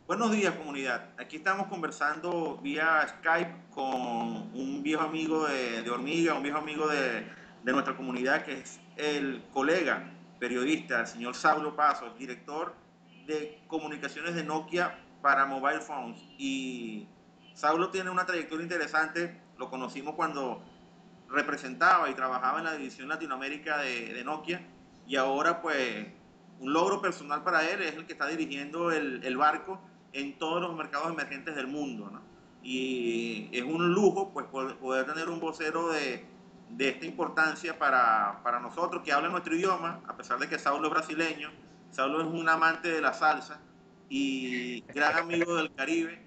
Buenos días, comunidad. Aquí estamos conversando vía Skype con un viejo amigo de Hormiga, un viejo amigo de nuestra comunidad, que es el colega periodista, el señor Saulo Pasos, director de comunicaciones de Nokia para mobile phones. Y Saulo tiene una trayectoria interesante. Lo conocimos cuando representaba y trabajaba en la división Latinoamérica de Nokia, y ahora pues un logro personal para él es el que está dirigiendo el barco en todos los mercados emergentes del mundo, ¿no? Y es un lujo pues poder tener un vocero de esta importancia para nosotros, que habla nuestro idioma, a pesar de que Saulo es brasileño. Saulo es un amante de la salsa y gran amigo del Caribe.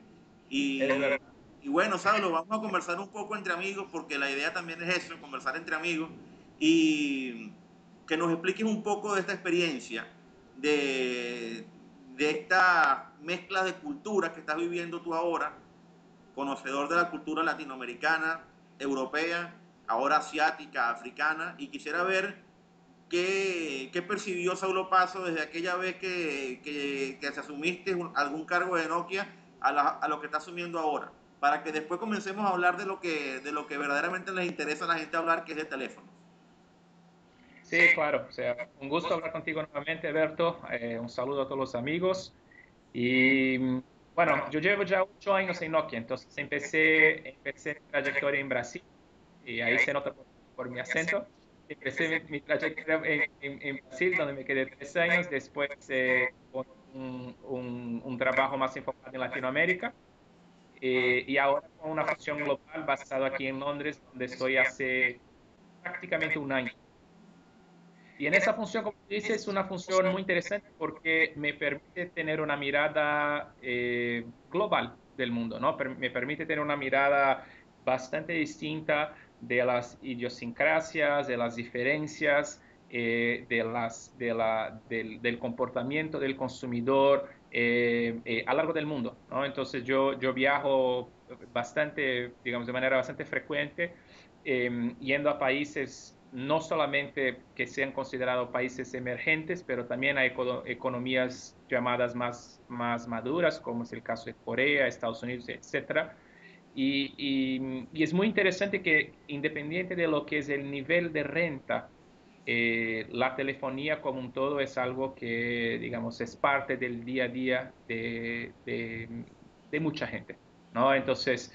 Y, Es verdad. y bueno, Saulo, vamos a conversar un poco entre amigos, porque la idea también es eso, conversar entre amigos, y que nos expliques un poco de esta experiencia, de, de esta mezcla de culturas que estás viviendo tú ahora, conocedor de la cultura latinoamericana, europea, ahora asiática, africana, y quisiera ver qué percibió Saulo Paso desde aquella vez que se asumiste algún cargo de Nokia a lo que está asumiendo ahora, para que después comencemos a hablar de lo que verdaderamente les interesa a la gente hablar, que es de teléfonos. Sí, claro. O sea, un gusto hablar contigo nuevamente, Berto. Un saludo a todos los amigos. Y bueno, yo llevo ya 8 años en Nokia, entonces empecé mi trayectoria en Brasil, y ahí se nota por mi acento. Empecé mi trayectoria en Brasil, donde me quedé 3 años, después con un trabajo más enfocado en Latinoamérica, y ahora con una función global basada aquí en Londres, donde estoy hace prácticamente un año. Y en esa función, como dices, es una función muy interesante porque me permite tener una mirada global del mundo, ¿no? Me permite tener una mirada bastante distinta de las idiosincrasias, de las diferencias, del comportamiento del consumidor a lo largo del mundo, ¿no? Entonces yo viajo bastante, digamos, de manera bastante frecuente, yendo a países no solamente que sean considerados países emergentes, pero también hay economías llamadas más maduras, como es el caso de Corea, Estados Unidos, etcétera. Y es muy interesante que, independiente de lo que es el nivel de renta, la telefonía como un todo es algo que, digamos, es parte del día a día de mucha gente, ¿no? Entonces,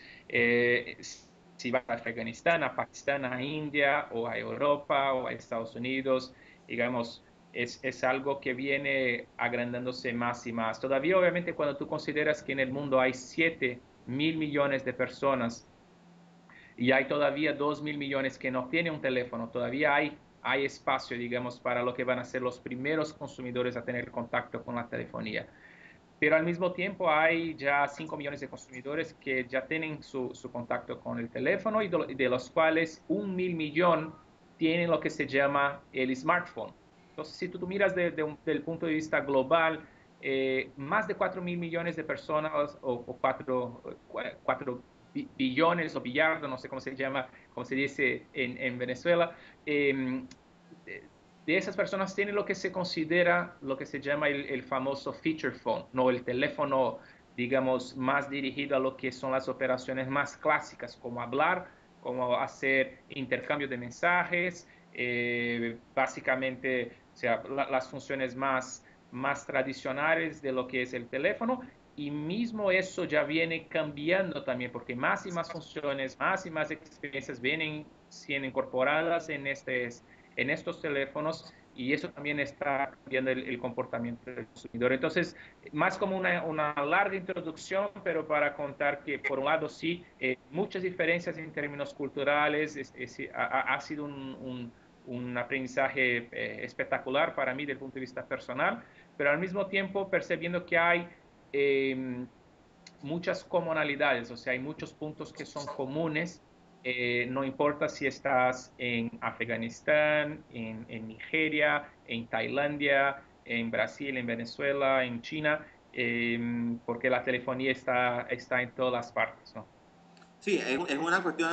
si vas a Afganistán, a Pakistán, a India, o a Europa, o a Estados Unidos, digamos, es algo que viene agrandándose más y más. Todavía, obviamente, cuando tú consideras que en el mundo hay 7.000 millones de personas y hay todavía 2.000 millones que no tienen un teléfono, todavía hay espacio, digamos, para lo que van a ser los primeros consumidores a tener contacto con la telefonía. Pero al mismo tiempo hay ya 5 millones de consumidores que ya tienen su contacto con el teléfono, y de los cuales 1.000 millones tienen lo que se llama el smartphone. Entonces, si tú miras del punto de vista global, más de 4.000 millones de personas, o 4 billones o billardo, no sé cómo se llama, como se dice en Venezuela, eh, de esas personas tienen lo que se considera, lo que se llama el famoso feature phone, no el teléfono, digamos, más dirigido a lo que son las operaciones más clásicas, como hablar, como hacer intercambio de mensajes, básicamente, o sea, las funciones más tradicionales de lo que es el teléfono. Y mismo eso ya viene cambiando también, porque más y más funciones, más y más experiencias vienen siendo incorporadas en estos teléfonos, y eso también está cambiando el comportamiento del consumidor. Entonces, más como una larga introducción, pero para contar que, por un lado, sí, muchas diferencias en términos culturales. Ha sido un aprendizaje espectacular para mí desde el punto de vista personal, pero al mismo tiempo percibiendo que hay eh, muchas comunalidades, o sea, hay muchos puntos que son comunes. No importa si estás en Afganistán, en Nigeria, en Tailandia, en Brasil, en Venezuela, en China, porque la telefonía está en todas las partes, ¿no? Sí, es una cuestión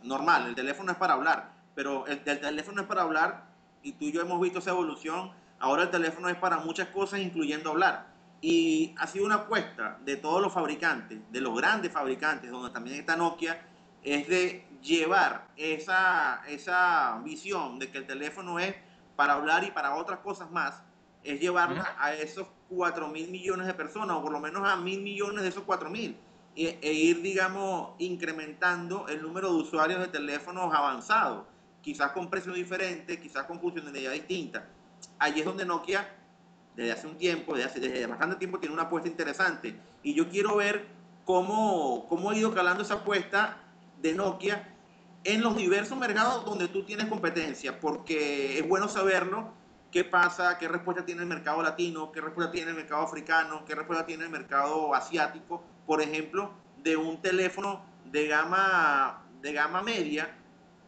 normal. El teléfono es para hablar, pero el teléfono es para hablar, y tú y yo hemos visto esa evolución. Ahora el teléfono es para muchas cosas, incluyendo hablar. Y ha sido una apuesta de todos los fabricantes, de los grandes fabricantes, donde también está Nokia, es de llevar esa visión de que el teléfono es para hablar y para otras cosas más, es Ujú. llevarla a esos 4.000 millones de personas, o por lo menos a 1.000 millones de esos 4.000, e ir, digamos, incrementando el número de usuarios de teléfonos avanzados, quizás con precios diferentes, quizás con funcionalidad distinta. Allí es donde Nokia desde hace un tiempo, desde bastante tiempo, tiene una apuesta interesante. Y yo quiero ver cómo ha ido calando esa apuesta de Nokia en los diversos mercados donde tú tienes competencia, porque es bueno saberlo, qué pasa, qué respuesta tiene el mercado latino, qué respuesta tiene el mercado africano, qué respuesta tiene el mercado asiático, por ejemplo, de un teléfono de gama media,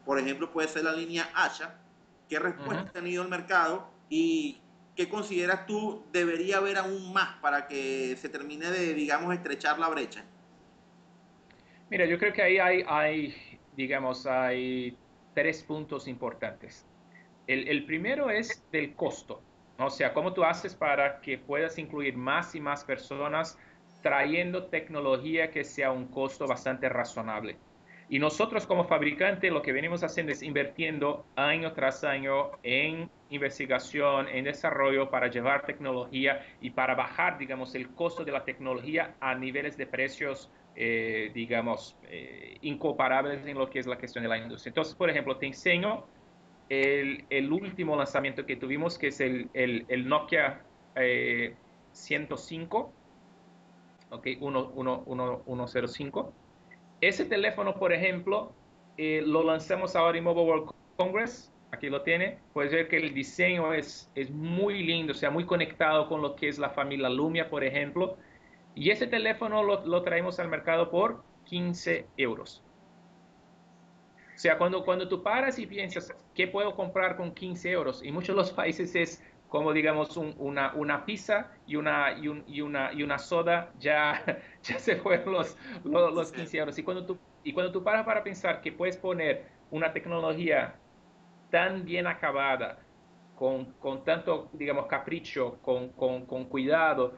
por ejemplo, puede ser la línea Asha, qué respuesta Ujú. ha tenido el mercado y qué consideras tú debería haber aún más para que se termine de, digamos, estrechar la brecha. Mira, yo creo que ahí digamos, hay tres puntos importantes. El primero es del costo, ¿no? O sea, cómo tú haces para que puedas incluir más y más personas trayendo tecnología que sea un costo bastante razonable. Y nosotros como fabricante lo que venimos haciendo es invirtiendo año tras año en investigación, en desarrollo para llevar tecnología y para bajar, digamos, el costo de la tecnología a niveles de precios, digamos, incomparables en lo que es la cuestión de la industria. Entonces, por ejemplo, te enseño el último lanzamiento que tuvimos, que es el Nokia 105, ok, 105. Ese teléfono, por ejemplo, lo lanzamos ahora en Mobile World Congress. Aquí lo tiene. Puedes ver que el diseño es muy lindo, o sea, muy conectado con lo que es la familia Lumia, por ejemplo. Y ese teléfono lo traemos al mercado por 15 euros. O sea, cuando tú paras y piensas, ¿qué puedo comprar con 15 euros? Y muchos de los países es como, digamos, una pizza y una soda, ya, ya se fueron los 15 euros. Y cuando tú paras para pensar que puedes poner una tecnología tan bien acabada, con tanto, digamos, capricho, con cuidado,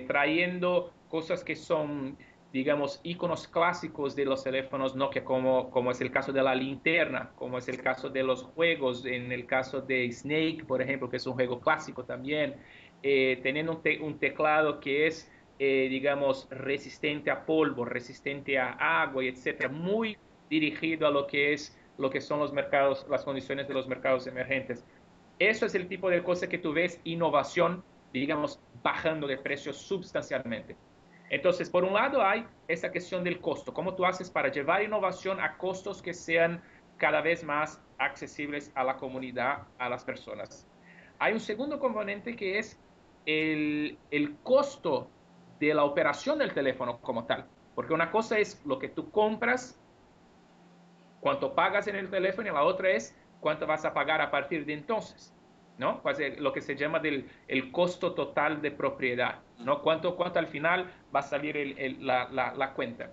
trayendo cosas que son, digamos, iconos clásicos de los teléfonos Nokia, como es el caso de la linterna, como es el caso de los juegos, en el caso de Snake, por ejemplo, que es un juego clásico también, teniendo un teclado que es, digamos, resistente a polvo, resistente a agua, y etcétera, muy dirigido a lo que son los mercados, las condiciones de los mercados emergentes. Eso es el tipo de cosa que tú ves innovación, digamos, bajando de precios sustancialmente. Entonces, por un lado hay esa cuestión del costo, cómo tú haces para llevar innovación a costos que sean cada vez más accesibles a la comunidad, a las personas. Hay un segundo componente que es el costo de la operación del teléfono como tal, porque una cosa es lo que tú compras, cuánto pagas en el teléfono, y la otra es cuánto vas a pagar a partir de entonces, ¿no? Pues lo que se llama el costo total de propiedad, ¿no? Cuánto al final va a salir la cuenta.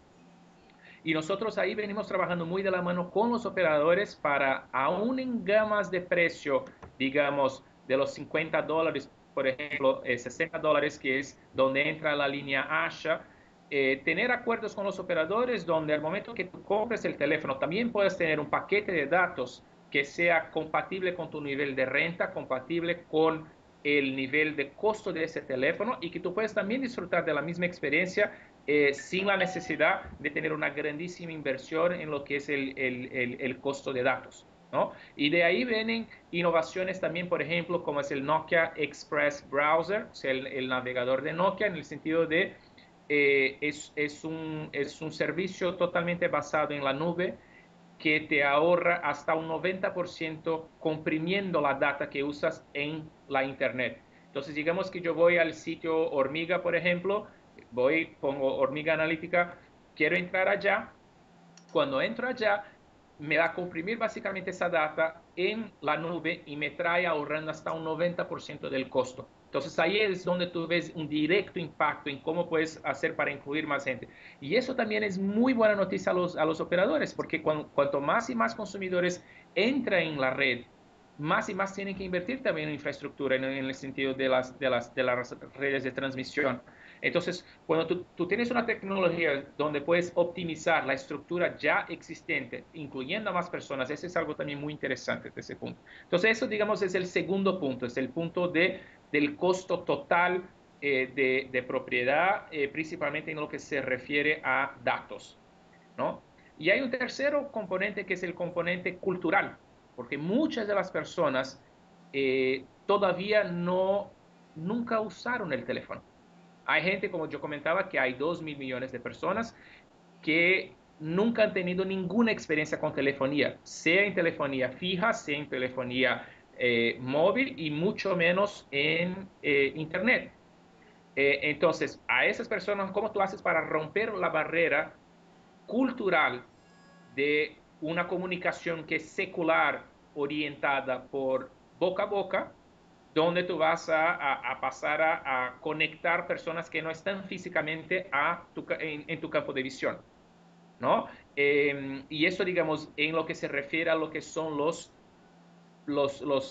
Y nosotros ahí venimos trabajando muy de la mano con los operadores para, aún en gamas de precio, digamos, de los $50, por ejemplo, $60, que es donde entra la línea Asha, tener acuerdos con los operadores donde al momento que tú compres el teléfono también puedes tener un paquete de datos que sea compatible con tu nivel de renta, compatible con el nivel de costo de ese teléfono, y que tú puedes también disfrutar de la misma experiencia, sin la necesidad de tener una grandísima inversión en lo que es el costo de datos, ¿no? Y de ahí vienen innovaciones también, por ejemplo, como es el Nokia Express Browser, o sea, el navegador de Nokia, en el sentido de, es un servicio totalmente basado en la nube, que te ahorra hasta un 90% comprimiendo la data que usas en la Internet. Entonces, digamos que yo voy al sitio Hormiga, por ejemplo, pongo Hormiga Analítica, quiero entrar allá. Cuando entro allá, me va a comprimir básicamente esa data en la nube y me trae ahorrando hasta un 90% del costo. Entonces ahí es donde tú ves un directo impacto en cómo puedes hacer para incluir más gente. Y eso también es muy buena noticia a los operadores, porque cuanto más y más consumidores entran en la red más y más tienen que invertir también en infraestructura, en el sentido de las redes de transmisión. Entonces, cuando tú tienes una tecnología donde puedes optimizar la estructura ya existente, incluyendo a más personas, eso es algo también muy interesante de ese punto. Entonces, eso, digamos, es el segundo punto, es el punto del costo total de propiedad, principalmente en lo que se refiere a datos, ¿no? Y hay un tercero componente que es el componente cultural, porque muchas de las personas todavía nunca usaron el teléfono. Hay gente, como yo comentaba, que hay 2.000 millones de personas que nunca han tenido ninguna experiencia con telefonía, sea en telefonía fija, sea en telefonía móvil y mucho menos en Internet. Entonces, a esas personas, ¿cómo tú haces para romper la barrera cultural de una comunicación que es secular, orientada por boca a boca, donde tú vas a pasar a conectar personas que no están físicamente en tu campo de visión, ¿no? Y eso, digamos, en lo que se refiere a lo que son los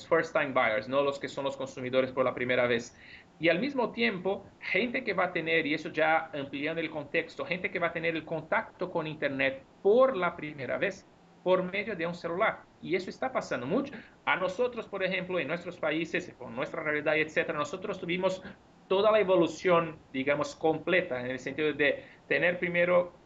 first time buyers, ¿no? Los que son los consumidores por la primera vez. Y al mismo tiempo, gente que va a tener, y eso ya ampliando el contexto, gente que va a tener el contacto con Internet por la primera vez por medio de un celular. Y eso está pasando mucho. A nosotros, por ejemplo, en nuestros países, con nuestra realidad, etcétera, nosotros tuvimos toda la evolución, digamos, completa, en el sentido de tener primero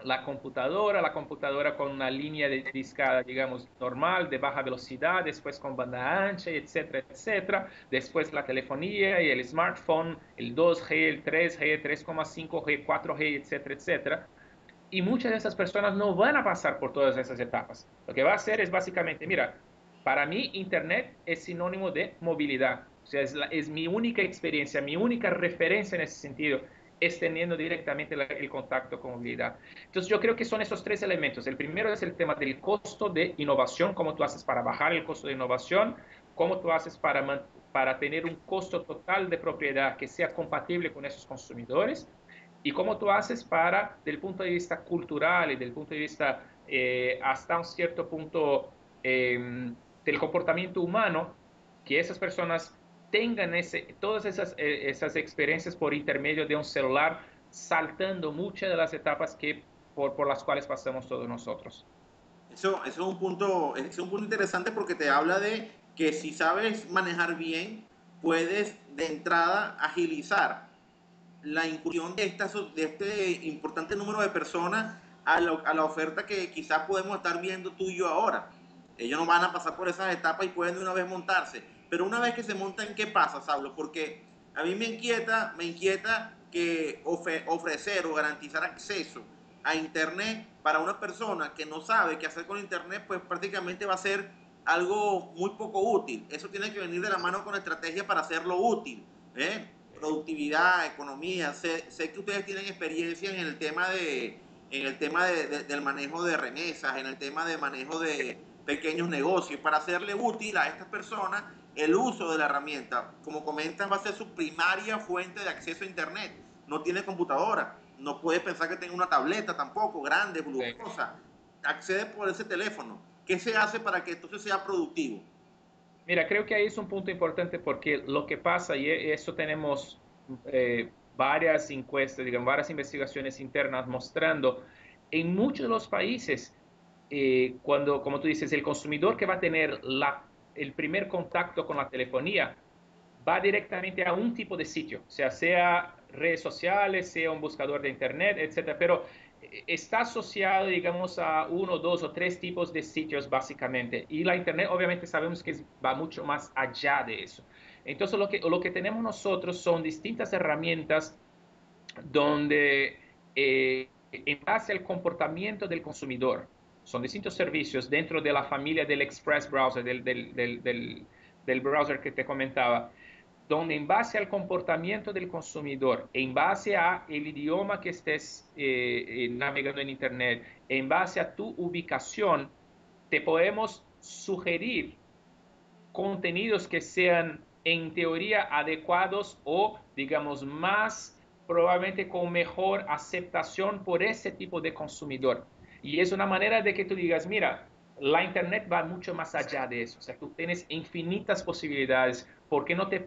la computadora con una línea de discada, digamos, normal, de baja velocidad, después con banda ancha, etcétera, etcétera. Después la telefonía y el smartphone, el 2G, el 3G, 3,5G, 4G, etcétera, etcétera. Y muchas de esas personas no van a pasar por todas esas etapas. Lo que va a hacer es básicamente, mira, para mí Internet es sinónimo de movilidad. O sea, es mi única experiencia, mi única referencia en ese sentido, es teniendo directamente el contacto con movilidad. Entonces yo creo que son esos tres elementos. El primero es el tema del costo de innovación, cómo tú haces para bajar el costo de innovación, cómo tú haces para tener un costo total de propiedad que sea compatible con esos consumidores y cómo tú haces para, del punto de vista cultural y del punto de vista hasta un cierto punto del comportamiento humano, que esas personas tengan todas esas experiencias por intermedio de un celular, saltando muchas de las etapas por las cuales pasamos todos nosotros. Es un punto interesante porque te habla de que si sabes manejar bien, puedes de entrada agilizar la incursión de este importante número de personas a la oferta que quizás podemos estar viendo tú y yo ahora. Ellos no van a pasar por esas etapas y pueden de una vez montarse. Pero una vez que se montan, ¿qué pasa, Saulo? Porque a mí me inquieta que ofrecer o garantizar acceso a Internet para una persona que no sabe qué hacer con Internet, pues prácticamente va a ser algo muy poco útil. Eso tiene que venir de la mano con estrategia para hacerlo útil. ¿Eh? Productividad, economía. Sé que ustedes tienen experiencia del manejo de remesas, en el tema de manejo de pequeños negocios, para hacerle útil a estas personas el uso de la herramienta. Como comentan, va a ser su primaria fuente de acceso a Internet. No tiene computadora, no puede pensar que tenga una tableta tampoco, grande, voluminosa. Accede por ese teléfono. ¿Qué se hace para que entonces sea productivo? Mira, creo que ahí es un punto importante porque lo que pasa, y eso tenemos varias encuestas, digamos, varias investigaciones internas mostrando, en muchos de los países, cuando, como tú dices, el consumidor que va a tener el primer contacto con la telefonía, va directamente a un tipo de sitio, sea redes sociales, sea un buscador de internet, etcétera, pero está asociado, digamos, a uno, dos o tres tipos de sitios básicamente. Y la internet, obviamente, sabemos que va mucho más allá de eso. Entonces, lo que tenemos nosotros son distintas herramientas donde, en base al comportamiento del consumidor, son distintos servicios dentro de la familia del Express Browser, del browser que te comentaba, donde en base al comportamiento del consumidor, en base a el idioma que estés navegando en Internet, en base a tu ubicación, te podemos sugerir contenidos que sean en teoría adecuados o, digamos, más probablemente con mejor aceptación por ese tipo de consumidor. Y es una manera de que tú digas, mira, la Internet va mucho más allá de eso. O sea, tú tienes infinitas posibilidades porque no te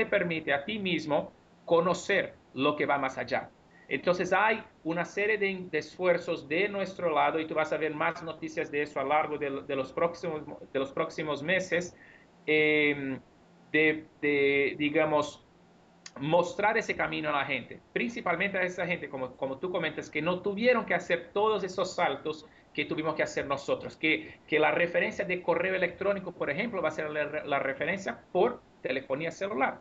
permite a ti mismo conocer lo que va más allá. Entonces hay una serie de esfuerzos de nuestro lado y tú vas a ver más noticias de eso a lo largo de los próximos meses, eh, digamos, mostrar ese camino a la gente, principalmente a esa gente, como tú comentas, que no tuvieron que hacer todos esos saltos que tuvimos que hacer nosotros, que la referencia de correo electrónico, por ejemplo, va a ser la referencia por telefonía celular.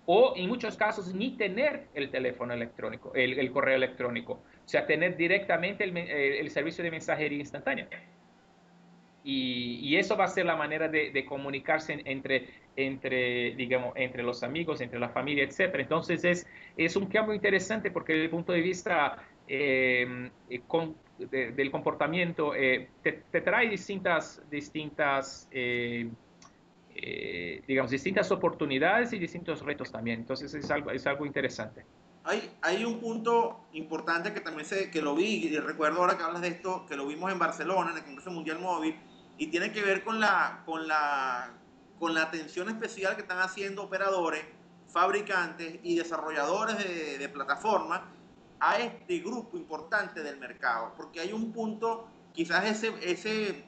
O en muchos casos ni tener el teléfono electrónico, el correo electrónico, o sea, tener directamente el servicio de mensajería instantánea. Y eso va a ser la manera de comunicarse digamos, entre los amigos, entre la familia, etcétera. Entonces es un cambio interesante porque desde el punto de vista del comportamiento te trae digamos, distintas oportunidades y distintos retos también. Entonces es algo interesante. Hay un punto importante que también que lo vi, y recuerdo ahora que hablas de esto, que lo vimos en Barcelona, en el Congreso Mundial Móvil, y tiene que ver con la atención especial que están haciendo operadores, fabricantes y desarrolladores de plataformas a este grupo importante del mercado, porque hay un punto, quizás de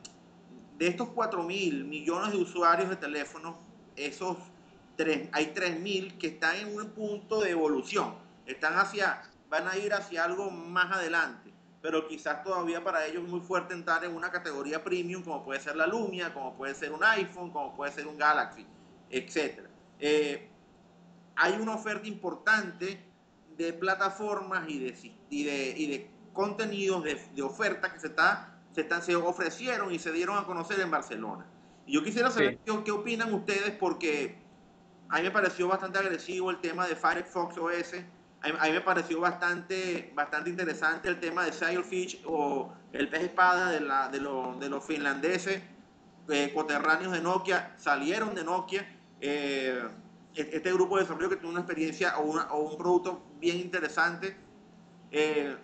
estos 4.000 millones de usuarios de teléfonos, hay 3.000 que están en un punto de evolución, van a ir hacia algo más adelante, pero quizás todavía para ellos es muy fuerte entrar en una categoría premium, como puede ser la Lumia, como puede ser un iPhone, como puede ser un Galaxy, etc. Hay una oferta importante de plataformas y de contenidos de oferta que se ofrecieron y se dieron a conocer en Barcelona. Y yo quisiera saber Sí. qué opinan ustedes, porque a mí me pareció bastante agresivo el tema de Firefox OS. A mí me pareció bastante interesante el tema de Sailfish o el pez espada de los finlandeses coterráneos de Nokia, salieron de Nokia. Este grupo de desarrollo que tuvo una experiencia o un producto bien interesante.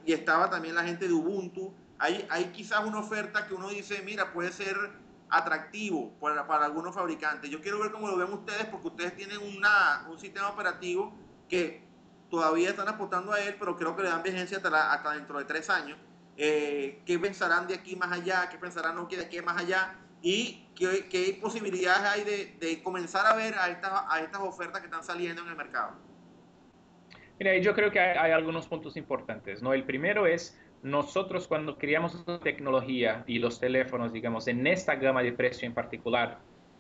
Y estaba también la gente de Ubuntu. Hay quizás una oferta que uno dice, mira, puede ser atractivo para algunos fabricantes. Yo quiero ver cómo lo ven ustedes, porque ustedes tienen un sistema operativo que todavía están apostando a él, pero creo que le dan vigencia hasta dentro de 3 años. ¿Qué pensarán de aquí más allá? ¿Qué pensarán Nokia de aquí más allá? ¿Y qué posibilidades hay de comenzar a ver a estas ofertas que están saliendo en el mercado? Mira, yo creo que hay algunos puntos importantes, ¿no? El primero es, nosotros cuando creamos la tecnología y los teléfonos, digamos, en esta gama de precio en particular,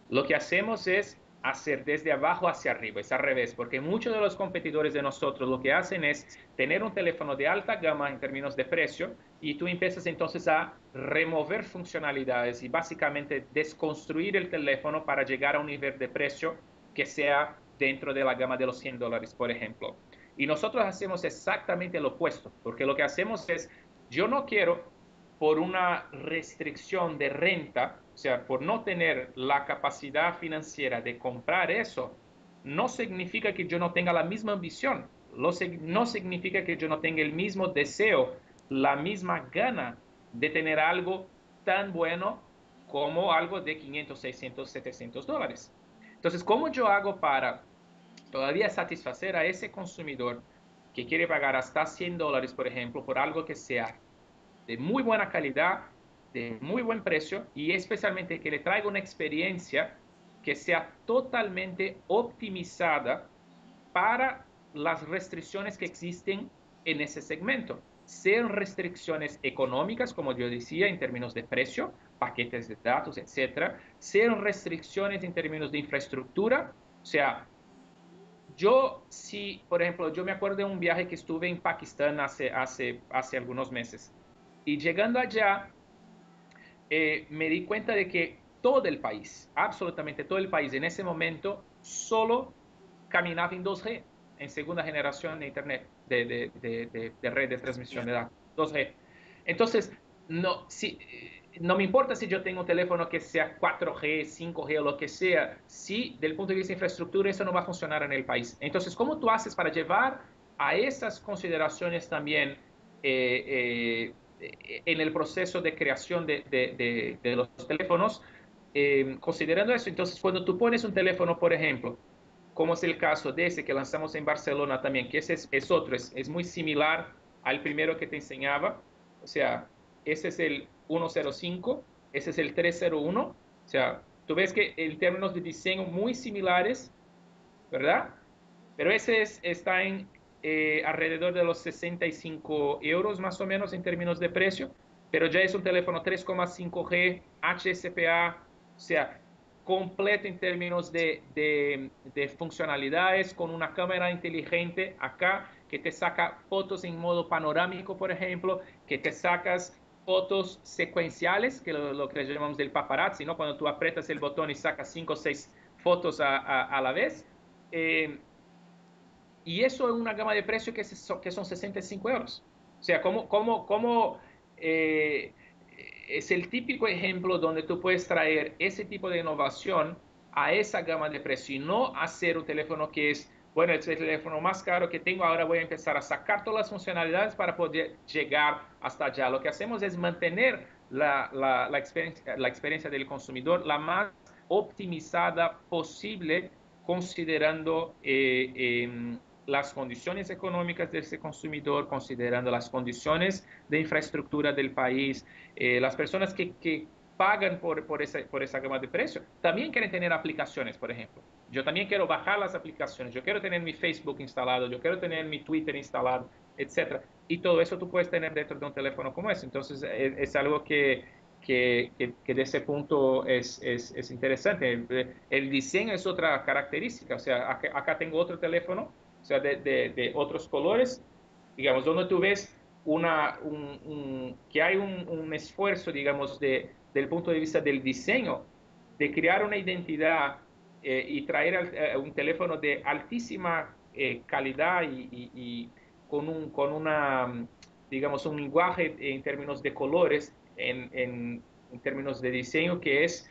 lo que hacemos es hacer desde abajo hacia arriba, es al revés, porque muchos de los competidores de nosotros lo que hacen es tener un teléfono de alta gama en términos de precio y tú empiezas entonces a remover funcionalidades y básicamente desconstruir el teléfono para llegar a un nivel de precio que sea dentro de la gama de los $100, por ejemplo. Y nosotros hacemos exactamente lo opuesto, porque lo que hacemos es, yo no quiero, por una restricción de renta, o sea, por no tener la capacidad financiera de comprar eso, no significa que yo no tenga la misma ambición, no significa que yo no tenga el mismo deseo, la misma gana de tener algo tan bueno como algo de 500, 600, $700. Entonces, ¿cómo yo hago para todavía satisfacer a ese consumidor que quiere pagar hasta $100, por ejemplo, por algo que sea de muy buena calidad, de muy buen precio y especialmente que le traiga una experiencia que sea totalmente optimizada para las restricciones que existen en ese segmento? Sean restricciones económicas, como yo decía, en términos de precio, paquetes de datos, etcétera, sean restricciones en términos de infraestructura, o sea, yo sí, por ejemplo, yo me acuerdo de un viaje que estuve en Pakistán hace algunos meses. Y llegando allá, me di cuenta de que todo el país, absolutamente todo el país, en ese momento solo caminaba en 2G, en segunda generación de Internet, de red de transmisión de datos, 2G. Entonces, no me importa si yo tengo un teléfono que sea 4G, 5G o lo que sea, si del punto de vista de infraestructura eso no va a funcionar en el país. Entonces, ¿cómo tú haces para llevar a esas consideraciones también en el proceso de creación de los teléfonos, considerando eso. Entonces, cuando tú pones un teléfono, por ejemplo, como es el caso de ese que lanzamos en Barcelona también, que ese es otro, es muy similar al primero que te enseñaba, o sea, ese es el 105, ese es el 301, o sea, tú ves que en términos de diseño muy similares, ¿verdad? Pero ese está en alrededor de los 65 euros más o menos en términos de precio, pero ya es un teléfono 3,5G, HSPA, o sea, completo en términos de funcionalidades, con una cámara inteligente acá que te saca fotos en modo panorámico, por ejemplo, que te sacas fotos secuenciales, que lo que llamamos del paparazzi, ¿no? Cuando tú aprietas el botón y sacas 5 o 6 fotos a la vez. Eh, y eso es una gama de precios que son 65 euros. O sea, eh, es el típico ejemplo donde tú puedes traer ese tipo de innovación a esa gama de precio y no hacer un teléfono que es, bueno, este es el teléfono más caro que tengo, ahora voy a empezar a sacar todas las funcionalidades para poder llegar hasta allá. Lo que hacemos es mantener la experiencia del consumidor la más optimizada posible, considerando las condiciones económicas de ese consumidor, considerando las condiciones de infraestructura del país, las personas que pagan por esa gama de precios, también quieren tener aplicaciones, por ejemplo. Yo también quiero bajar las aplicaciones, yo quiero tener mi Facebook instalado, yo quiero tener mi Twitter instalado, etcétera. Y todo eso tú puedes tener dentro de un teléfono como ese. Entonces, es algo que de ese punto es interesante. El diseño es otra característica. O sea, acá tengo otro teléfono, o sea, de otros colores, digamos, donde tú ves que hay un esfuerzo, digamos, del punto de vista del diseño, de crear una identidad y traer un teléfono de altísima calidad y con una, digamos, un lenguaje en términos de colores, en términos de diseño, que es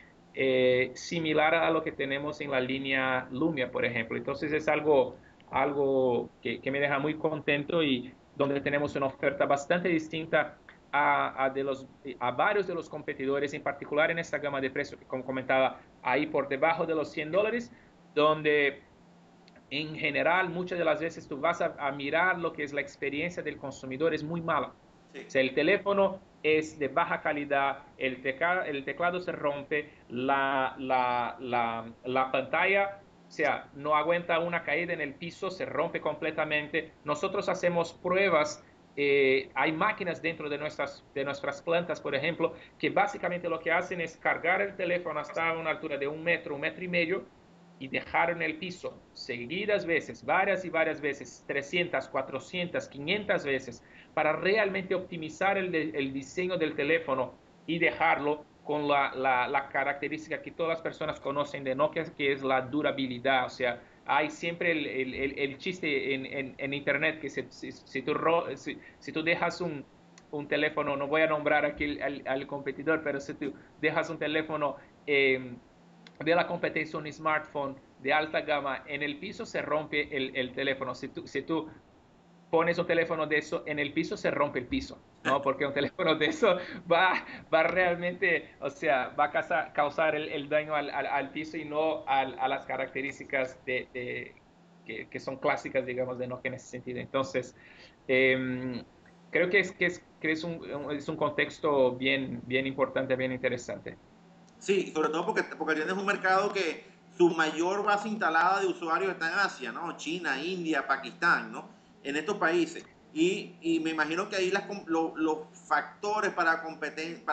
similar a lo que tenemos en la línea Lumia, por ejemplo. Entonces es algo que me deja muy contento y donde tenemos una oferta bastante distinta a varios de los competidores, en particular en esta gama de precios que, como comentaba, ahí por debajo de los $100, donde en general muchas de las veces tú vas a mirar lo que es la experiencia del consumidor, es muy mala. Sí. O sea, el teléfono es de baja calidad, el teclado se rompe, la pantalla, o sea, no aguanta una caída en el piso, se rompe completamente. Nosotros hacemos pruebas, hay máquinas dentro de nuestras plantas, por ejemplo, que básicamente lo que hacen es cargar el teléfono hasta una altura de 1 metro, 1,5 metros, y dejar en el piso seguidas veces, varias y varias veces, 300, 400, 500 veces, para realmente optimizar el diseño del teléfono y dejarlo con la característica que todas las personas conocen de Nokia, que es la durabilidad. O sea, hay siempre el chiste en Internet que si tú dejas un teléfono, no voy a nombrar aquí al competidor, pero si tú dejas un teléfono de la competencia, un smartphone de alta gama en el piso, se rompe el teléfono. Si tú pones un teléfono de eso en el piso, se rompe el piso, ¿no? Porque un teléfono de eso va realmente, o sea, va a causar el daño al piso y no a las características que son clásicas, digamos, de Nokia en ese sentido. Entonces, creo que es un contexto bien importante, bien interesante. Sí, sobre todo porque tienes un mercado que su mayor base instalada de usuarios está en Asia, ¿no? China, India, Pakistán, ¿no? En estos países. Y me imagino que ahí los factores para competir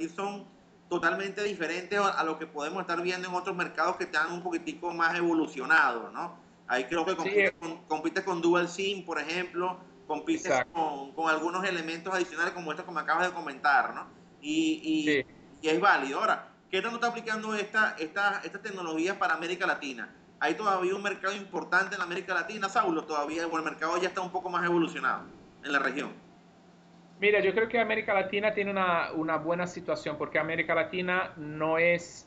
son totalmente diferentes a lo que podemos estar viendo en otros mercados que están un poquitico más evolucionados, ¿no? Ahí creo que Sí, compites con Dual SIM, por ejemplo, compites exacto. con algunos elementos adicionales como estos que me acabas de comentar, ¿no? Y, Sí. y es válido. Ahora, ¿qué tanto está aplicando esta tecnología para América Latina? ¿Hay todavía un mercado importante en América Latina, Saulo? Todavía, o el mercado ya está un poco más evolucionado en la región. Mira, yo creo que América Latina tiene una buena situación porque América Latina no es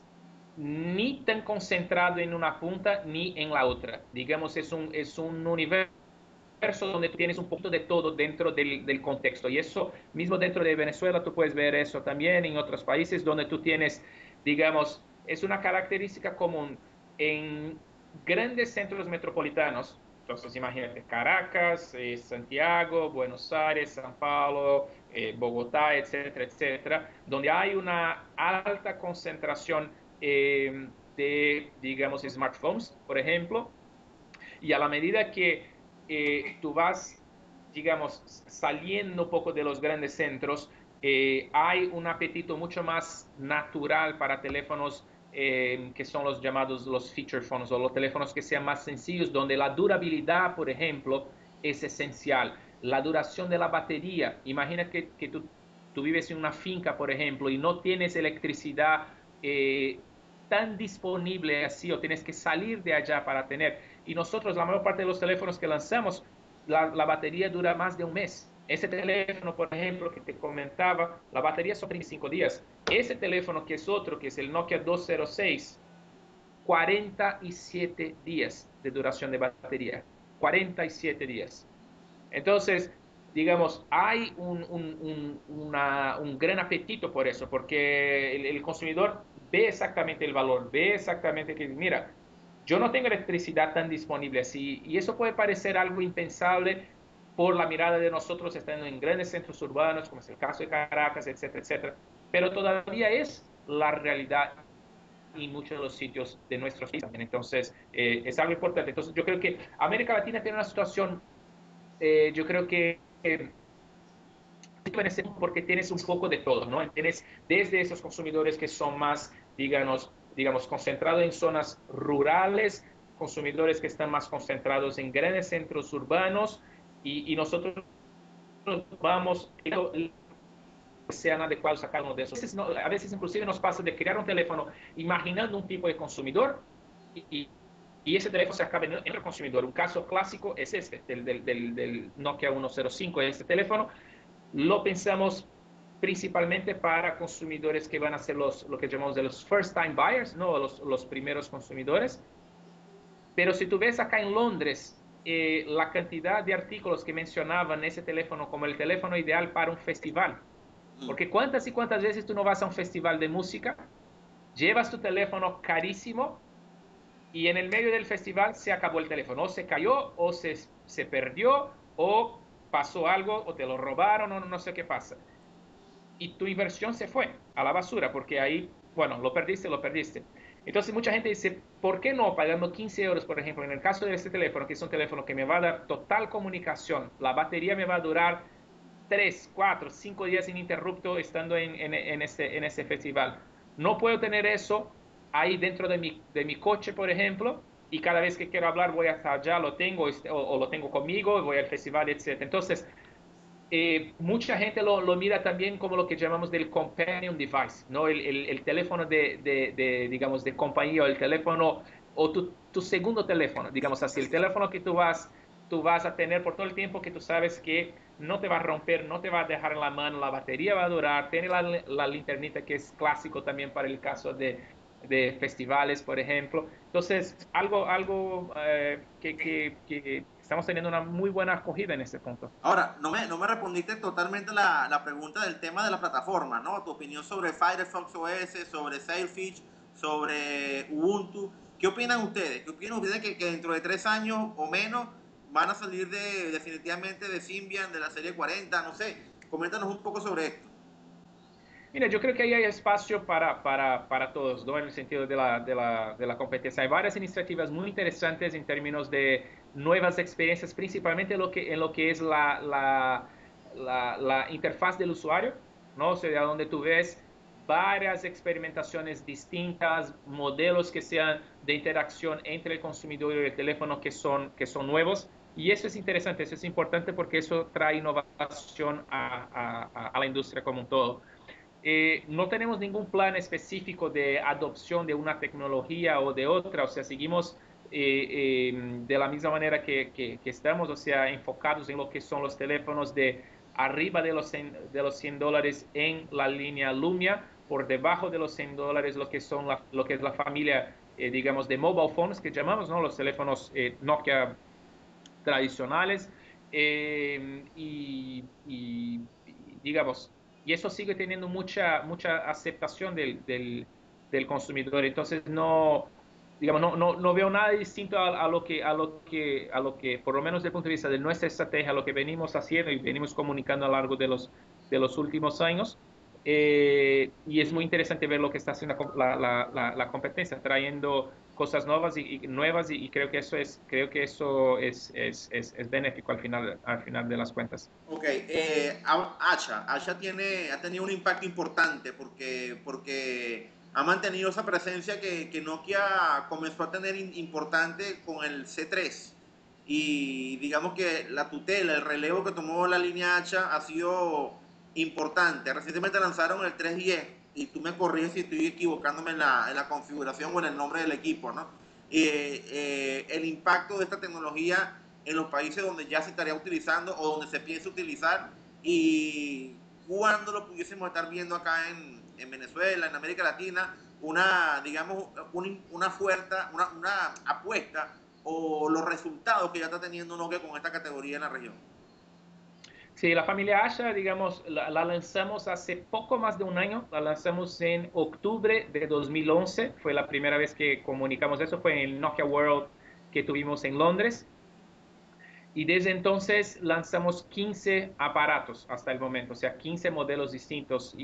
ni tan concentrado en una punta ni en la otra. Digamos, es un universo universo donde tú tienes un poquito de todo dentro del contexto. Y eso mismo dentro de Venezuela, tú puedes ver eso también en otros países donde tú tienes, digamos, es una característica común en grandes centros metropolitanos. Entonces, imagínate, Caracas, Santiago, Buenos Aires, San Paulo, Bogotá, etcétera, etcétera, donde hay una alta concentración de, digamos, smartphones, por ejemplo, y a la medida que tú vas, digamos, saliendo un poco de los grandes centros, hay un apetito mucho más natural para teléfonos que son los llamados los feature phones o los teléfonos que sean más sencillos, donde la durabilidad, por ejemplo, es esencial. La duración de la batería. Imagina que tú vives en una finca, por ejemplo, y no tienes electricidad tan disponible así, o tienes que salir de allá para tener. Y nosotros, la mayor parte de los teléfonos que lanzamos, la batería dura más de un mes. Ese teléfono, por ejemplo, que te comentaba, la batería son 35 días. Ese teléfono que es otro, que es el Nokia 206, 47 días de duración de batería. 47 días. Entonces, digamos, hay un gran apetito por eso, porque el consumidor ve exactamente el valor, ve exactamente que, mira, yo no tengo electricidad tan disponible así, y eso puede parecer algo impensable por la mirada de nosotros estando en grandes centros urbanos, como es el caso de Caracas, etcétera, etcétera, pero todavía es la realidad en muchos de los sitios de nuestros países también. Entonces, es algo importante. Entonces, yo creo que América Latina tiene una situación yo creo que porque tienes un poco de todo, ¿no? Tienes desde esos consumidores que son más, digamos concentrados en zonas rurales, consumidores que están más concentrados en grandes centros urbanos y nosotros vamos sean adecuados a cada uno de esos. A veces inclusive nos pasa de crear un teléfono imaginando un tipo de consumidor y ese teléfono se acaba en el consumidor. Un caso clásico es este, del Nokia 105. Este teléfono lo pensamos principalmente para consumidores que van a ser lo que llamamos de los first time buyers, ¿no? Los primeros consumidores. Pero si tú ves acá en Londres, la cantidad de artículos que mencionaban ese teléfono como el teléfono ideal para un festival, porque cuántas y cuántas veces tú no vas a un festival de música, llevas tu teléfono carísimo y en el medio del festival se acabó el teléfono, o se cayó, o se perdió, o pasó algo, o te lo robaron, o no sé qué pasa. Y tu inversión se fue a la basura, porque ahí, bueno, lo perdiste, lo perdiste. Entonces mucha gente dice, ¿por qué no pagando 15 euros, por ejemplo, en el caso de este teléfono, que es un teléfono que me va a dar total comunicación, la batería me va a durar 3, 4, 5 días ininterrupto estando en ese festival? No puedo tener eso ahí dentro de mi coche, por ejemplo, y cada vez que quiero hablar voy hasta allá, lo tengo o lo tengo conmigo, voy al festival, etcétera. Entonces, mucha gente lo mira también como lo que llamamos del companion device, ¿no? El teléfono digamos, de compañía, o el teléfono, o tu segundo teléfono, digamos así, el teléfono que tú vas a tener por todo el tiempo que tú sabes que no te va a romper, no te va a dejar en la mano, la batería va a durar, tiene la linternita que es clásico también para el caso de festivales, por ejemplo. Entonces, algo que estamos teniendo una muy buena acogida en este punto. Ahora, no me respondiste totalmente la pregunta del tema de la plataforma, ¿no? Tu opinión sobre Firefox OS, sobre Sailfish, sobre Ubuntu. ¿Qué opinan ustedes? ¿Qué opinan ustedes que dentro de 3 años o menos van a salir definitivamente de Symbian, de la serie 40? No sé, coméntanos un poco sobre esto. Mira, yo creo que ahí hay espacio para todos, ¿no? En el sentido de la competencia. Hay varias iniciativas muy interesantes en términos de nuevas experiencias, principalmente en lo que es la interfaz del usuario, ¿no? O sea, donde tú ves varias experimentaciones distintas, modelos que sean de interacción entre el consumidor y el teléfono que son nuevos. Y eso es interesante, eso es importante porque eso trae innovación a la industria como un todo. No tenemos ningún plan específico de adopción de una tecnología o de otra, o sea, seguimos de la misma manera que estamos, o sea, enfocados en lo que son los teléfonos de arriba de los $100 en la línea Lumia, por debajo de los $100 lo que es la familia, digamos, de mobile phones que llamamos, ¿no? Los teléfonos Nokia tradicionales. digamos, y eso sigue teniendo mucha aceptación del consumidor. Entonces, no, digamos, no veo nada distinto a lo que, por lo menos desde el punto de vista de nuestra estrategia, lo que venimos haciendo y venimos comunicando a lo largo de los últimos años. Y es muy interesante ver lo que está haciendo la competencia, trayendo cosas nuevas y creo que eso es benéfico al final de las cuentas. Ok, Asha ha tenido un impacto importante porque ha mantenido esa presencia que Nokia comenzó a tener importante con el C3. Y digamos que la tutela, el relevo que tomó la línea Asha ha sido importante. Recientemente lanzaron el 310 y tú me corriges si estoy equivocándome en la configuración o en el nombre del equipo, ¿no? El impacto de esta tecnología en los países donde ya se estaría utilizando o donde se piensa utilizar y cuándo lo pudiésemos estar viendo acá en Venezuela, en América Latina, digamos, una fuerza, una apuesta o los resultados que ya está teniendo Nokia con esta categoría en la región. Sí, la familia Asha, digamos, la lanzamos hace poco más de un año, la lanzamos en octubre de 2011, fue la primera vez que comunicamos eso, fue en el Nokia World que tuvimos en Londres. Y desde entonces lanzamos 15 aparatos hasta el momento, o sea, 15 modelos distintos.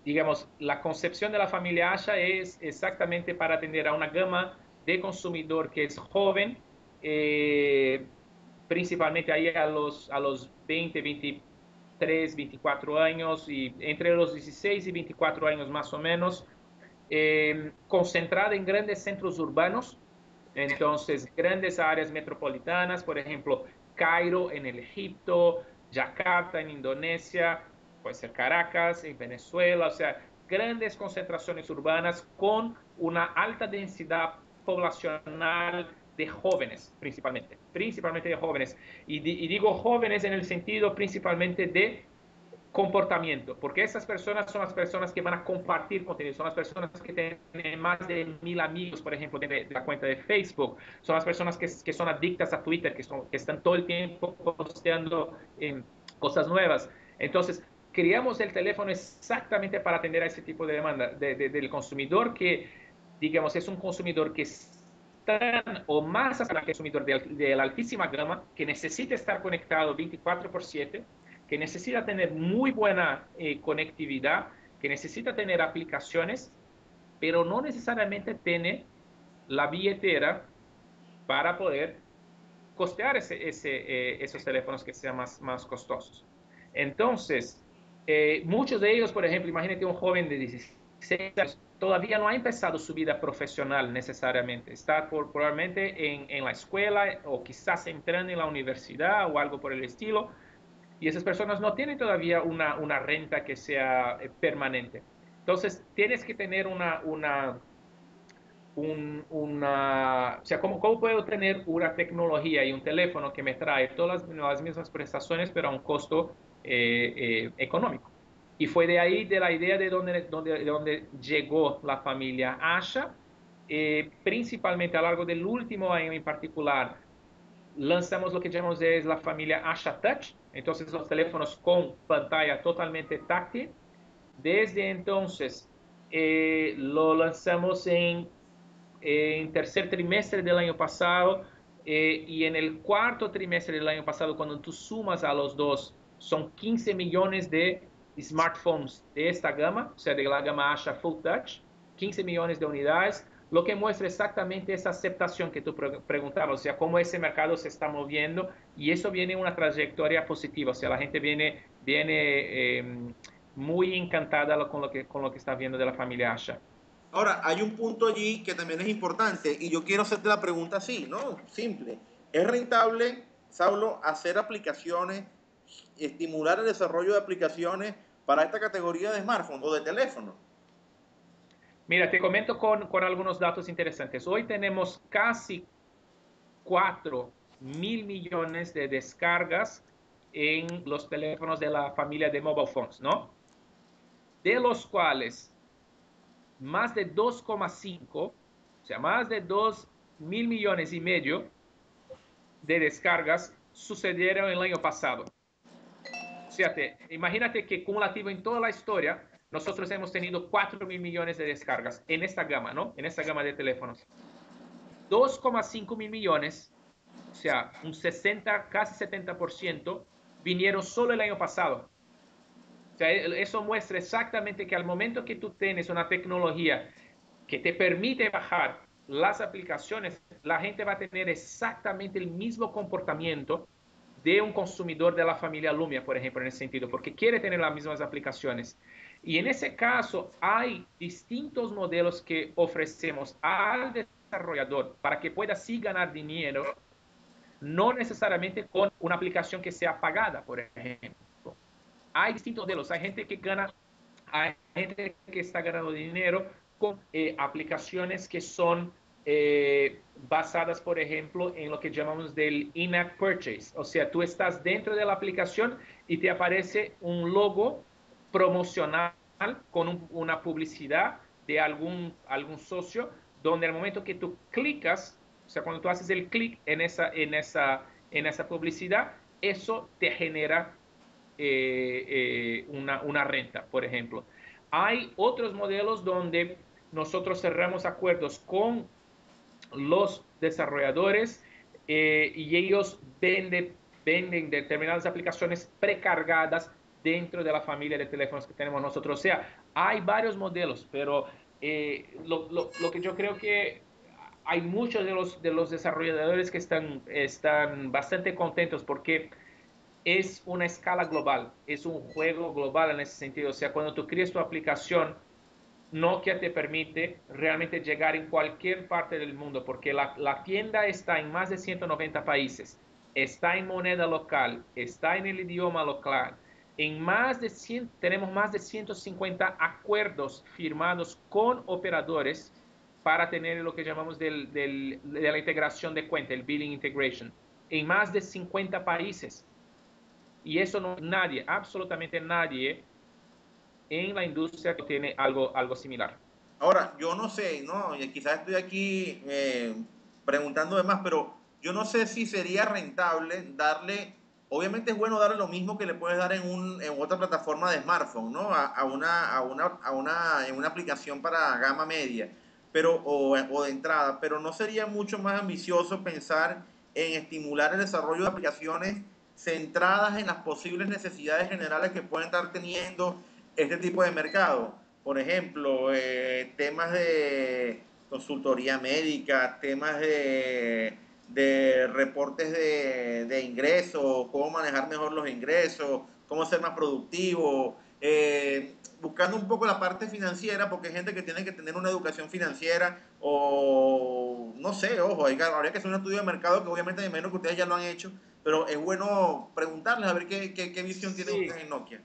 Digamos, la concepción de la familia Asha es exactamente para atender a una gama de consumidor que es joven, eh, principalmente ahí a los 20, 23, 24 años, y entre los 16 y 24 años más o menos, concentrada en grandes centros urbanos, entonces grandes áreas metropolitanas, por ejemplo, Cairo en el Egipto, Yakarta en Indonesia, puede ser Caracas en Venezuela, o sea, grandes concentraciones urbanas con una alta densidad poblacional de jóvenes, principalmente de jóvenes. Y digo jóvenes en el sentido principalmente de comportamiento, porque esas personas son las personas que van a compartir contenido, son las personas que tienen más de 1.000 amigos, por ejemplo, de la cuenta de Facebook, son las personas que son adictas a Twitter, que están todo el tiempo posteando cosas nuevas. Entonces, creamos el teléfono exactamente para atender a ese tipo de demanda del consumidor que, digamos, es un consumidor que es tan o más hasta el consumidor de la altísima gama, que necesita estar conectado 24/7, que necesita tener muy buena conectividad, que necesita tener aplicaciones, pero no necesariamente tiene la billetera para poder costear esos teléfonos que sean más costosos. Entonces, muchos de ellos, por ejemplo, imagínate un joven de 16 años, todavía no ha empezado su vida profesional necesariamente, está probablemente en la escuela o quizás entrando en la universidad o algo por el estilo, y esas personas no tienen todavía una renta que sea permanente. Entonces, tienes que tener o sea, ¿cómo puedo tener una tecnología y un teléfono que me trae todas las mismas prestaciones, pero a un costo económico? Y fue de ahí, de la idea de donde llegó la familia Asha, principalmente a lo largo del último año en particular. Lanzamos lo que llamamos de la familia Asha Touch, entonces los teléfonos con pantalla totalmente táctil. Desde entonces lo lanzamos en tercer trimestre del año pasado, y en el cuarto trimestre del año pasado, cuando tú sumas a los dos, son 15 millones de smartphones de esta gama, o sea, de la gama Asha Full Touch, 15 millones de unidades, lo que muestra exactamente esa aceptación que tú preguntabas, o sea, cómo ese mercado se está moviendo, y eso viene una trayectoria positiva, o sea, la gente viene muy encantada con lo que está viendo de la familia Asha. Ahora, hay un punto allí que también es importante y yo quiero hacerte la pregunta así, ¿no? Simple. ¿Es rentable, Saulo, hacer aplicaciones, estimular el desarrollo de aplicaciones para esta categoría de smartphone o de teléfono? Mira, te comento con algunos datos interesantes. Hoy tenemos casi 4.000 millones de descargas en los teléfonos de la familia de mobile phones, ¿no? De los cuales más de 2,5, o sea, más de 2.500.000 de descargas sucedieron el año pasado. O sea, imagínate que cumulativo en toda la historia, nosotros hemos tenido 4.000 millones de descargas en esta gama, ¿no? En esta gama de teléfonos. 2,5 mil millones, o sea, un 60, casi 70%, vinieron solo el año pasado. O sea, eso muestra exactamente que al momento que tú tienes una tecnología que te permite bajar las aplicaciones, la gente va a tener exactamente el mismo comportamiento de un consumidor de la familia Lumia, por ejemplo, en ese sentido, porque quiere tener las mismas aplicaciones. Y en ese caso, hay distintos modelos que ofrecemos al desarrollador para que pueda sí ganar dinero, no necesariamente con una aplicación que sea pagada, por ejemplo. Hay distintos modelos. Hay gente que gana, hay gente que está ganando dinero con aplicaciones que son basadas, por ejemplo, en lo que llamamos del in-app purchase. O sea, tú estás dentro de la aplicación y te aparece un logo promocional con una publicidad de algún socio, donde al momento que tú clicas, o sea, cuando tú haces el clic en esa publicidad, eso te genera una renta, por ejemplo. Hay otros modelos donde nosotros cerramos acuerdos con los desarrolladores y ellos venden determinadas aplicaciones precargadas dentro de la familia de teléfonos que tenemos nosotros. O sea, hay varios modelos, pero lo que yo creo que hay muchos de los desarrolladores que están bastante contentos porque es una escala global, es un juego global en ese sentido. O sea, cuando tú creas tu aplicación, Nokia te permite realmente llegar en cualquier parte del mundo, porque la tienda está en más de 190 países, está en moneda local, está en el idioma local. Tenemos más de 150 acuerdos firmados con operadores para tener lo que llamamos de la integración de cuenta, el billing integration, en más de 50 países. Y eso no nadie, absolutamente nadie en la industria que tiene algo similar. Ahora, yo no sé, ¿no? Y quizás estoy aquí preguntando de más, pero yo no sé si sería rentable darle, obviamente es bueno darle lo mismo que le puedes dar en otra plataforma de smartphone, ¿no? En una aplicación para gama media, pero, o de entrada, pero no sería mucho más ambicioso pensar en estimular el desarrollo de aplicaciones centradas en las posibles necesidades generales que pueden estar teniendo este tipo de mercado. Por ejemplo, temas de consultoría médica, temas de reportes de ingresos, cómo manejar mejor los ingresos, cómo ser más productivo, buscando un poco la parte financiera, porque hay gente que tiene que tener una educación financiera o no sé, ojo, habría que hacer un estudio de mercado que obviamente de menos que ustedes ya lo han hecho, pero es bueno preguntarles a ver qué visión tienen Sí, ustedes en Nokia.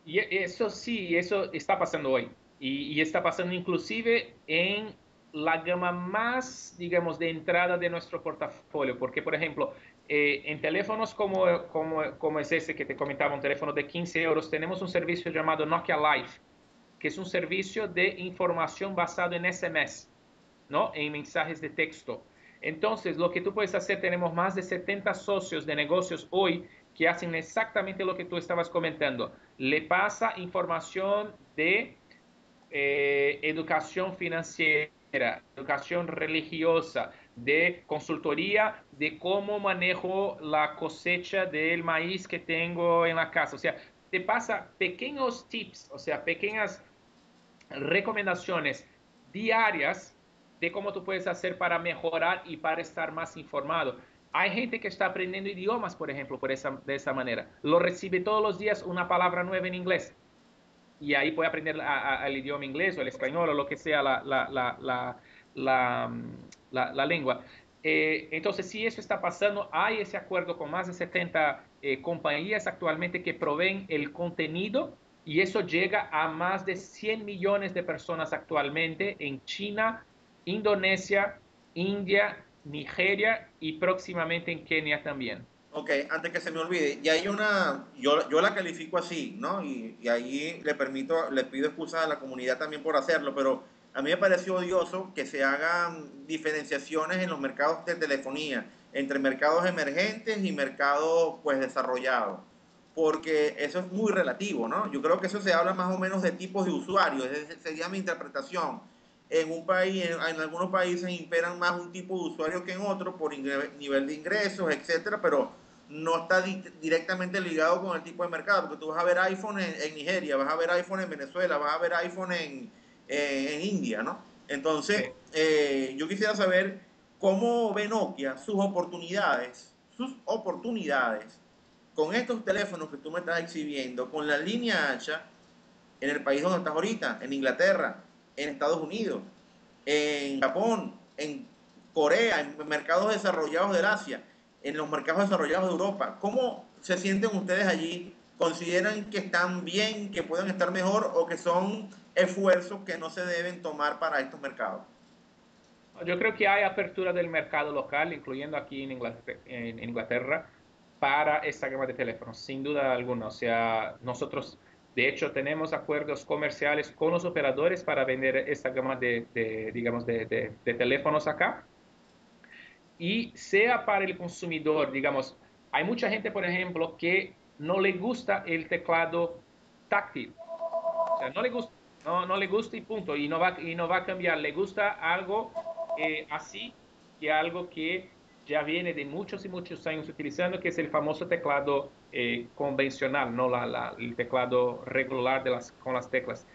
y eso sí, eso está pasando hoy. Y está pasando inclusive en la gama más, digamos, de entrada de nuestro portafolio. Porque, por ejemplo, en teléfonos como es ese que te comentaba, un teléfono de 15 euros, tenemos un servicio llamado Nokia Life, que es un servicio de información basado en SMS, ¿no? En mensajes de texto. Entonces, lo que tú puedes hacer, tenemos más de 70 socios de negocios hoy que hacen exactamente lo que tú estabas comentando. Le pasa información de educación financiera, educación religiosa, de consultoría, de cómo manejo la cosecha del maíz que tengo en la casa. O sea, te pasa pequeños tips, o sea, pequeñas recomendaciones diarias de cómo tú puedes hacer para mejorar y para estar más informado. Hay gente que está aprendiendo idiomas, por ejemplo, de esa manera. Lo recibe todos los días una palabra nueva en inglés y ahí puede aprender el idioma inglés o el español o lo que sea la lengua. Entonces, si eso está pasando, hay ese acuerdo con más de 70 compañías actualmente que proveen el contenido y eso llega a más de 100 millones de personas actualmente en China, Indonesia, India, Nigeria y próximamente en Kenia también. Ok, antes que se me olvide, y hay yo la califico así, ¿no? Y ahí le pido excusas a la comunidad también por hacerlo, pero a mí me pareció odioso que se hagan diferenciaciones en los mercados de telefonía entre mercados emergentes y mercados pues desarrollados, porque eso es muy relativo, ¿no? Yo creo que eso se habla más o menos de tipos de usuarios, sería mi interpretación. En un país, en algunos países imperan más un tipo de usuario que en otro por nivel de ingresos, etcétera, pero no está directamente ligado con el tipo de mercado, porque tú vas a ver iPhone en Nigeria, vas a ver iPhone en Venezuela, vas a ver iPhone en India, ¿no? Entonces, Sí. yo quisiera saber cómo ve Nokia sus oportunidades con estos teléfonos que tú me estás exhibiendo, con la línea ancha, en el país donde estás ahorita, en Inglaterra, en Estados Unidos, en Japón, en Corea, en mercados desarrollados del Asia, en los mercados desarrollados de Europa. ¿Cómo se sienten ustedes allí? ¿Consideran que están bien, que pueden estar mejor o que son esfuerzos que no se deben tomar para estos mercados? Yo creo que hay apertura del mercado local, incluyendo aquí en Inglaterra, para esta gama de teléfonos, sin duda alguna. O sea, nosotros, de hecho, tenemos acuerdos comerciales con los operadores para vender esta gama digamos, de teléfonos acá. Y sea para el consumidor, digamos, hay mucha gente, por ejemplo, que no le gusta el teclado táctil. O sea, no le gusta, no le gusta y punto. Y no va a cambiar. Le gusta algo así que algo que ya viene de muchos y muchos años utilizando, que es el famoso teclado convencional, no el teclado regular con las teclas.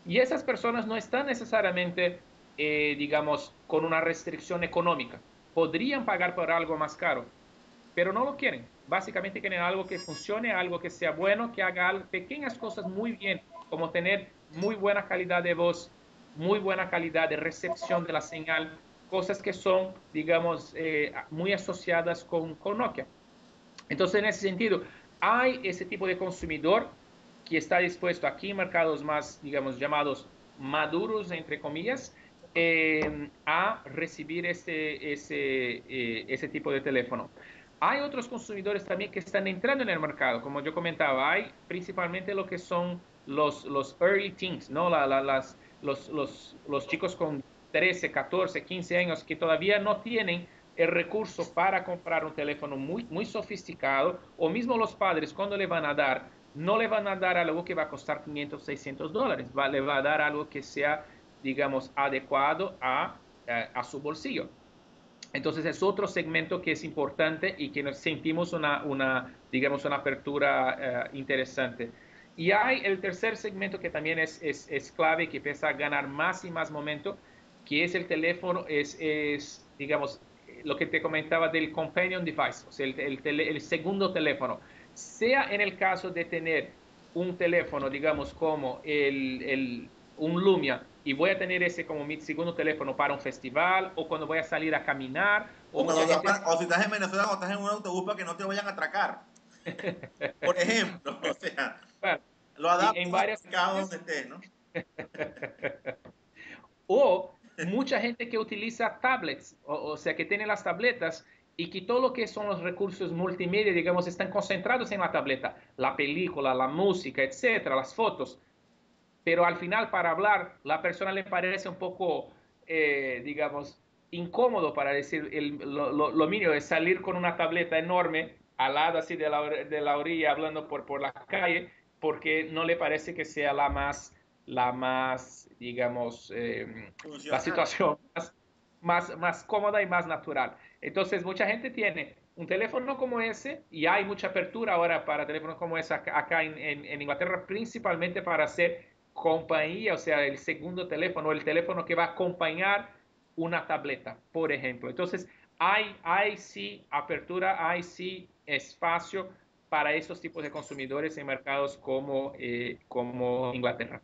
Y esas personas no están necesariamente, digamos, con una restricción económica. Podrían pagar por algo más caro, pero no lo quieren. Básicamente quieren algo que funcione, algo que sea bueno, que haga pequeñas cosas muy bien, como tener muy buena calidad de voz, muy buena calidad de recepción de la señal, cosas que son, digamos, muy asociadas con Nokia. Entonces, en ese sentido, hay ese tipo de consumidor que está dispuesto aquí en mercados más, digamos, llamados maduros, entre comillas, a recibir ese tipo de teléfono. Hay otros consumidores también que están entrando en el mercado, como yo comentaba, hay principalmente lo que son los early teens, ¿no? Los chicos con 13, 14, 15 años que todavía no tienen el recurso para comprar un teléfono muy sofisticado, o mismo los padres cuando le van a dar, no le van a dar algo que va a costar 500, 600 dólares, le va a dar algo que sea, digamos, adecuado a su bolsillo. Entonces es otro segmento que es importante y que nos sentimos digamos, una apertura interesante. Y hay el tercer segmento que también es clave, que empieza a ganar más y más momento, que es el teléfono, digamos, lo que te comentaba del companion device, o sea, el segundo teléfono. Sea en el caso de tener un teléfono, digamos, como un Lumia, y voy a tener ese como mi segundo teléfono para un festival o cuando voy a salir a caminar, o mucha gente... O si estás en Venezuela o estás en un autobús para que no te vayan a atracar. Por ejemplo, o sea, Bueno, lo en adaptas al varias mercado donde áreas. estés, ¿no? O mucha gente que utiliza tablets, o sea, que tiene las tabletas y que todo lo que son los recursos multimedia, digamos, están concentrados en la tableta, la película, la música, etcétera, las fotos. Pero al final para hablar, la persona le parece un poco, digamos, incómodo para decir lo mínimo, es salir con una tableta enorme al lado así de la orilla hablando por la calle, porque no le parece que sea la más digamos, la Funcional. situación más cómoda y más natural. Entonces, mucha gente tiene un teléfono como ese y hay mucha apertura ahora para teléfonos como ese acá en Inglaterra, principalmente para hacer compañía, o sea, el segundo teléfono, el teléfono que va a acompañar una tableta, por ejemplo. Entonces, hay sí apertura, hay sí espacio para esos tipos de consumidores en mercados como Inglaterra.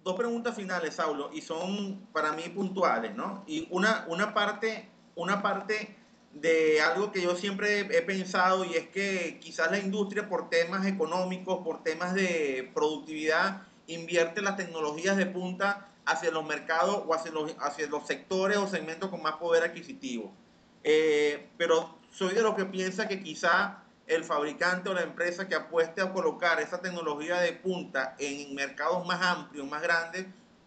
Dos preguntas finales, Saulo, y son para mí puntuales, ¿no? Y una parte de algo que yo siempre he pensado y es que quizás la industria por temas económicos, por temas de productividad, invierte las tecnologías de punta hacia los mercados o hacia los sectores o segmentos con más poder adquisitivo. Pero soy de los que piensa que quizá el fabricante o la empresa que apueste a colocar esa tecnología de punta en mercados más amplios, más grandes,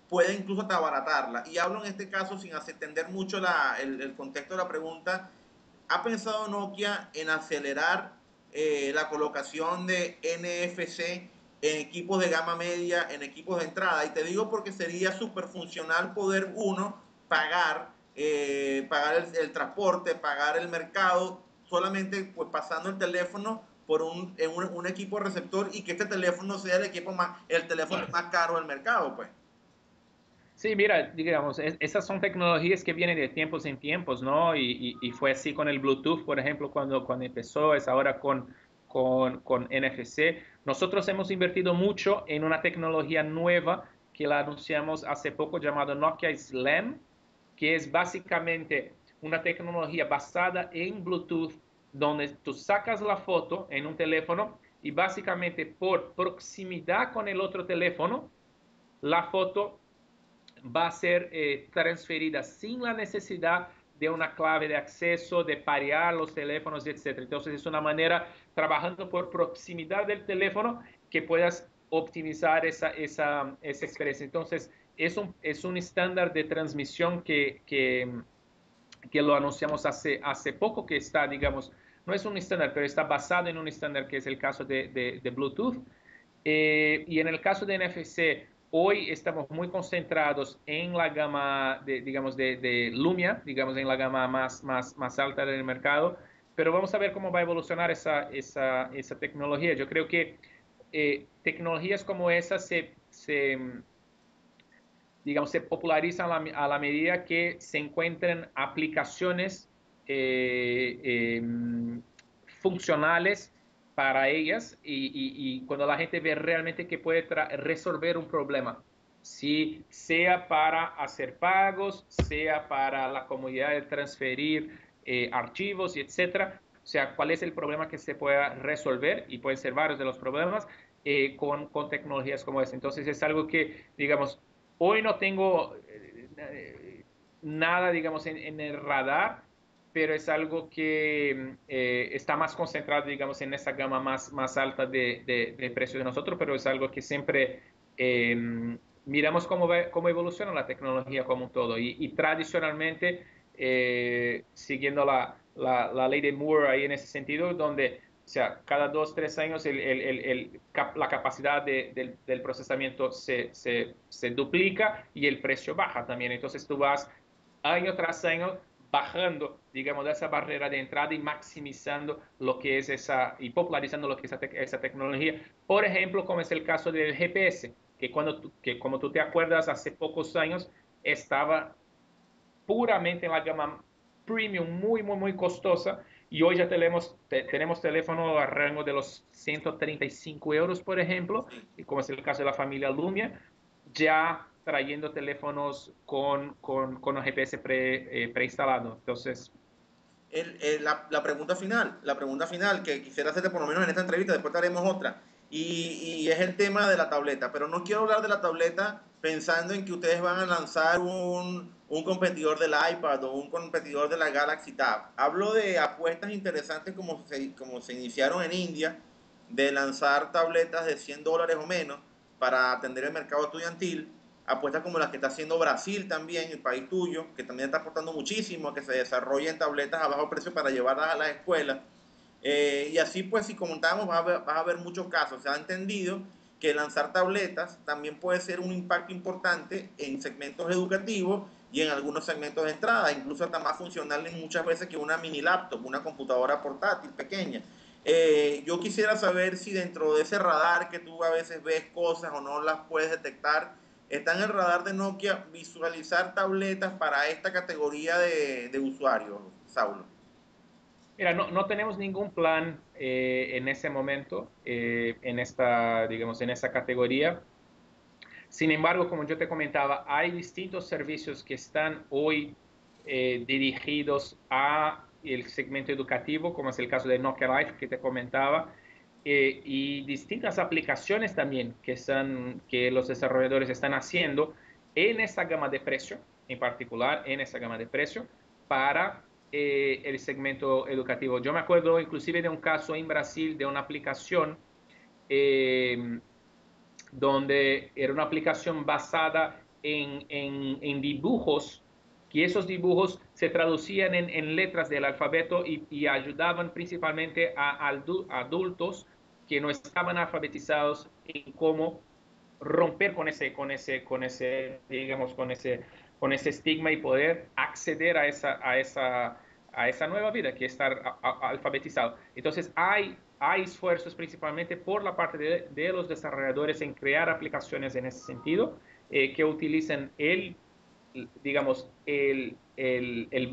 puede incluso hasta abaratarla. Y hablo en este caso sin extender mucho el contexto de la pregunta. ¿Ha pensado Nokia en acelerar la colocación de NFC en equipos de gama media, en equipos de entrada? Y te digo porque sería súper funcional poder uno pagar el transporte, pagar el mercado, solamente pues pasando el teléfono por un equipo receptor y que este teléfono sea el teléfono más caro del mercado, pues. Sí, mira, digamos, esas son tecnologías que vienen de tiempos en tiempos, ¿no? Y fue así con el Bluetooth, por ejemplo, cuando empezó, es ahora con NFC. Nosotros hemos invertido mucho en una tecnología nueva que la anunciamos hace poco llamada Nokia Slam, que es básicamente una tecnología basada en Bluetooth, donde tú sacas la foto en un teléfono y básicamente por proximidad con el otro teléfono, la foto va a ser transferida sin la necesidad de una clave de acceso, de parear los teléfonos, etc. Entonces es una manera, trabajando por proximidad del teléfono, que puedas optimizar esa experiencia. Entonces es un estándar de transmisión que lo anunciamos hace poco, que está, digamos, no es un estándar, pero está basado en un estándar que es el caso de Bluetooth. Y en el caso de NFC, hoy estamos muy concentrados en la gama, digamos, de Lumia, digamos, en la gama más alta del mercado, pero vamos a ver cómo va a evolucionar esa tecnología. Yo creo que tecnologías como esa digamos, se popularizan a la medida que se encuentren aplicaciones funcionales para ellas y cuando la gente ve realmente que puede resolver un problema, si sea para hacer pagos, sea para la comunidad de transferir archivos y etcétera. O sea, cuál es el problema que se pueda resolver, y pueden ser varios de los problemas, con tecnologías como esta. Entonces es algo que, digamos, hoy no tengo nada, digamos, en el radar, pero es algo que está más concentrado, digamos, en esa gama más alta de precios de nosotros, pero es algo que siempre miramos cómo evoluciona la tecnología como un todo. Y tradicionalmente, siguiendo la ley de Moore ahí en ese sentido, donde o sea, cada 2, 3 años la capacidad del procesamiento se duplica y el precio baja también. Entonces tú vas año tras año bajando, digamos, de esa barrera de entrada y maximizando lo que es y popularizando lo que es esa tecnología. Por ejemplo, como es el caso del GPS, que como tú te acuerdas, hace pocos años estaba puramente en la gama premium, muy, muy, muy costosa. Y hoy ya tenemos teléfono a rango de los 135 euros, por ejemplo, Sí. y como es el caso de la familia Lumia, ya trayendo teléfonos con un GPS preinstalado. Entonces, La pregunta final que quisiera hacerte por lo menos en esta entrevista, después te haremos otra, y es el tema de la tableta, pero no quiero hablar de la tableta pensando en que ustedes van a lanzar un competidor del iPad o un competidor de la Galaxy Tab. Hablo de apuestas interesantes como se iniciaron en India, de lanzar tabletas de $100 o menos para atender el mercado estudiantil, apuestas como las que está haciendo Brasil también, el país tuyo, que también está aportando muchísimo a que se desarrollen tabletas a bajo precio para llevarlas a las escuelas. Y así pues, si comentábamos, vas a ver muchos casos. Se ha entendido que lanzar tabletas también puede ser un impacto importante en segmentos educativos y en algunos segmentos de entrada, incluso hasta más funcionales muchas veces que una mini laptop, una computadora portátil pequeña. Yo quisiera saber si dentro de ese radar que tú a veces ves cosas o no las puedes detectar, está en el radar de Nokia visualizar tabletas para esta categoría de usuarios, Saulo. mira, no tenemos ningún plan en ese momento, en esta, digamos, en esa categoría. Sin embargo, como yo te comentaba, hay distintos servicios que están hoy dirigidos a el segmento educativo, como es el caso de Nokia Life que te comentaba, y distintas aplicaciones también que los desarrolladores están haciendo en esta gama de precio, en particular en esta gama de precio, para el segmento educativo. Yo me acuerdo inclusive de un caso en Brasil de una aplicación donde era una aplicación basada en dibujos, que esos dibujos se traducían en letras del alfabeto y ayudaban principalmente a adultos que no estaban alfabetizados en cómo romper digamos, con ese estigma y poder acceder a esa nueva vida que es estar alfabetizado. Entonces, hay esfuerzos principalmente por la parte de los desarrolladores en crear aplicaciones en ese sentido, que utilizan digamos, el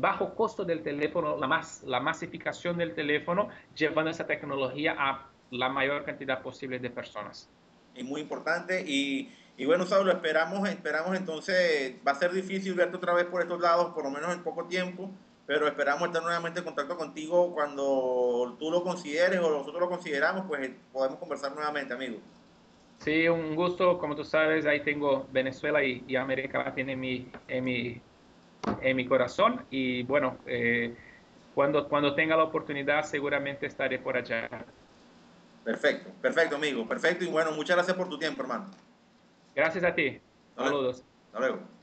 bajo costo del teléfono, la masificación del teléfono, llevando esa tecnología a la mayor cantidad posible de personas. Es muy importante y bueno, Saulo, esperamos entonces, va a ser difícil verte otra vez por estos lados, por lo menos en poco tiempo, pero esperamos estar nuevamente en contacto contigo cuando tú lo consideres o nosotros lo consideramos, pues podemos conversar nuevamente, amigo. Sí, un gusto, como tú sabes, ahí tengo Venezuela y América Latina en mi corazón y bueno, cuando tenga la oportunidad seguramente estaré por allá. Perfecto, perfecto, amigo, perfecto y bueno, muchas gracias por tu tiempo, hermano. Gracias a ti. Hasta luego. Saludos. Hasta luego.